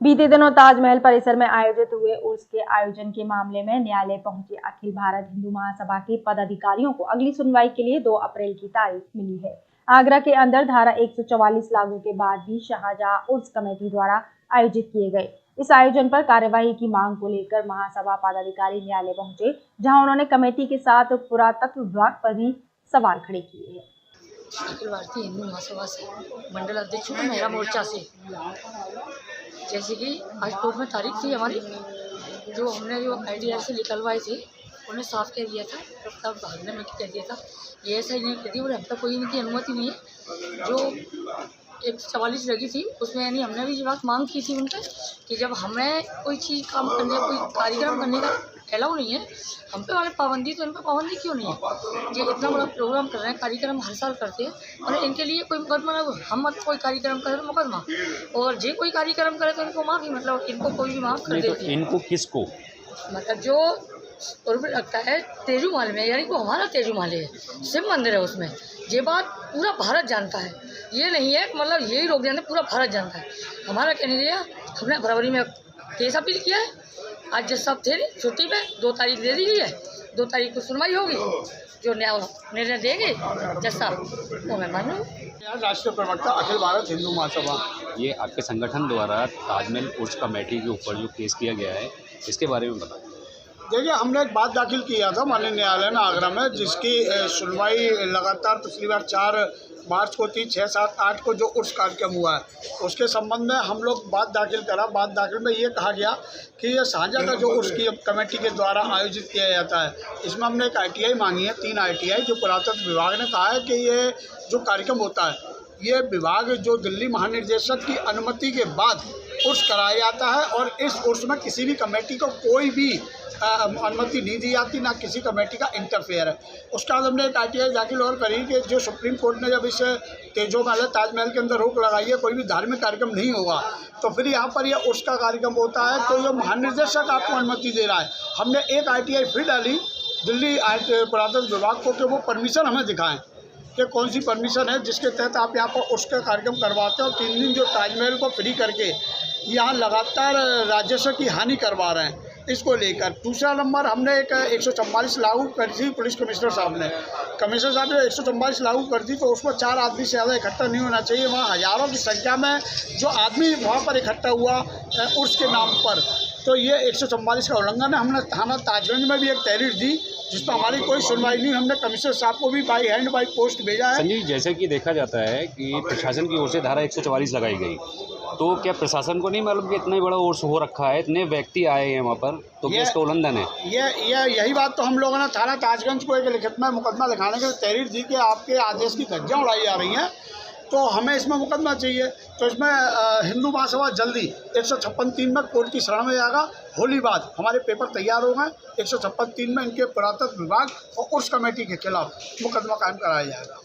बीते दिनों ताजमहल परिसर में आयोजित हुए उर्स के आयोजन के मामले में न्यायालय पहुंचे अखिल भारत हिंदू महासभा के पदाधिकारियों को अगली सुनवाई के लिए 2 अप्रैल की तारीख मिली है। आगरा के अंदर धारा 144 लागू के बाद भी शाहजहां उर्स कमेटी द्वारा आयोजित किए गए इस आयोजन पर कार्यवाही की मांग को लेकर महासभा पदाधिकारी न्यायालय पहुंचे, जहां उन्होंने कमेटी के साथ पुरातत्व विभाग पर भी सवाल खड़े किए हैं। अखिल भारतीय हिंदू महासभा से मंडल अध्यक्ष हूँ, महिला मोर्चा से। जैसे कि आज कोर्ट में तारीख थी हमारी, जो हमने जो ITI से निकलवाए थे उन्हें साफ कह दिया था, तब भागने में कह दिया था ये ऐसा ही नहीं कहती, बोले हम तक कोई इनकी अनुमति नहीं है। जो 144 लगी थी उसमें यानी हमने भी ये बात मांग की थी उनसे कि जब हमें कोई चीज़ काम करने कोई कार्यक्रम करने का अलाउ नहीं है, हम पे वाले पाबंदी, तो इन पर पाबंदी क्यों नहीं है। ये इतना बड़ा प्रोग्राम कर रहे हैं, कार्यक्रम हर साल करते हैं और इनके लिए कोई मुकदमा ना, हम मत कोई कार्यक्रम करे तो मुकदमा, और जे कोई कार्यक्रम करे तो इनको माफ़ी, मतलब इनको कोई भी माफ़ कर देती है। इनको किसको मतलब जो उर्फ लगता है तेजू माल में, यानी वो हमारा तेजू माल है, शिव मंदिर है उसमें। ये बात पूरा भारत जानता है, ये नहीं है मतलब यही लोग जानते, पूरा भारत जानता है। हमारा कहने दिया, हमने फरवरी में केस अपील किया है। आज जज साहब थे छुट्टी पे, 2 तारीख दे दी गई है, 2 तारीख को सुनवाई होगी, जो निर्णय देंगे जज साहब वो मैं मानूँ। राष्ट्रीय प्रवक्ता अखिल भारत हिंदू महासभा। ये आपके संगठन द्वारा ताजमहल उर्स कमेटी के ऊपर जो केस किया गया है, इसके बारे में बताएं। देखिए, हमने एक बात दाखिल किया था माननीय न्यायालय में आगरा में, जिसकी सुनवाई लगातार पिछली बार 4 मार्च को थी, 6, 7, 8 को जो उर्स कार्यक्रम हुआ है उसके संबंध में हम लोग बात दाखिल करा। बात दाखिल में ये कहा गया कि ये शाहजहां का जो उर्स की कमेटी के द्वारा आयोजित किया जाता है, इसमें हमने एक ITI मांगी है, 3 ITI, जो पुरातत्व विभाग ने कहा है कि ये जो कार्यक्रम होता है ये विभाग जो दिल्ली महानिदेशक की अनुमति के बाद उर्स कराया जाता है, और इस उर्स में किसी भी कमेटी को कोई भी अनुमति नहीं दी जाती, ना किसी कमेटी का इंटरफेयर है। उसके बाद हमने एक ITI दाखिल और करी कि जो सुप्रीम कोर्ट ने जब इस तेजो महल ताजमहल के अंदर रोक लगाई है, कोई भी धार्मिक कार्यक्रम नहीं होगा, तो फिर यहाँ पर यह उर्स का कार्यक्रम होता है, तो ये महानिदेशक आपको अनुमति दे रहा है। हमने एक ITI फिर डाली दिल्ली पुरातत्व विभाग को कि वो परमिशन हमें दिखाएँ कि कौन सी परमिशन है जिसके तहत आप यहाँ पर उसका कार्यक्रम करवाते हो। 3 दिन जो ताजमहल को फ्री करके यहाँ लगातार राजस्व की हानि करवा रहे हैं, इसको लेकर। दूसरा नंबर, हमने एक 144 लागू कर दी पुलिस कमिश्नर साहब ने। कमिश्नर साहब ने 144 लागू कर दी, तो उसमें 4 आदमी से ज़्यादा इकट्ठा नहीं होना चाहिए। वहाँ हज़ारों की संख्या में जो आदमी वहाँ पर इकट्ठा हुआ उर्स के नाम पर, तो ये 144 का उल्लंघन है। हमने थाना ताजगंज में भी एक तहरीर दी जिस पर हमारी कोई सुनवाई नहीं। हमने कमिश्नर साहब को भी बाई हैंड बाई पोस्ट भेजा है। संजीव, जैसे कि देखा जाता है कि प्रशासन की ओर से धारा 144 लगाई गई, तो क्या प्रशासन को नहीं मालूम कि इतना बड़ा उर्स हो रखा है, इतने व्यक्ति आए हैं वहाँ पर, तो क्या इसका उल्लंघन है? यही बात तो हम लोगों ने थाना ताजगंज को एक लिखित में मुकदमा लिखाने के लिए तहरीर दी कि आपके आदेश की धज्जियाँ उड़ाई जा रही हैं, तो हमें इसमें मुकदमा चाहिए। तो इसमें हिंदू महासभा जल्दी 156(3) में कोर्ट की शरण में जाएगा। होली बाद हमारे पेपर तैयार हो गए, 156(3) में इनके पुरातत्व विभाग और उर्स कमेटी के खिलाफ मुकदमा कायम कराया जाएगा।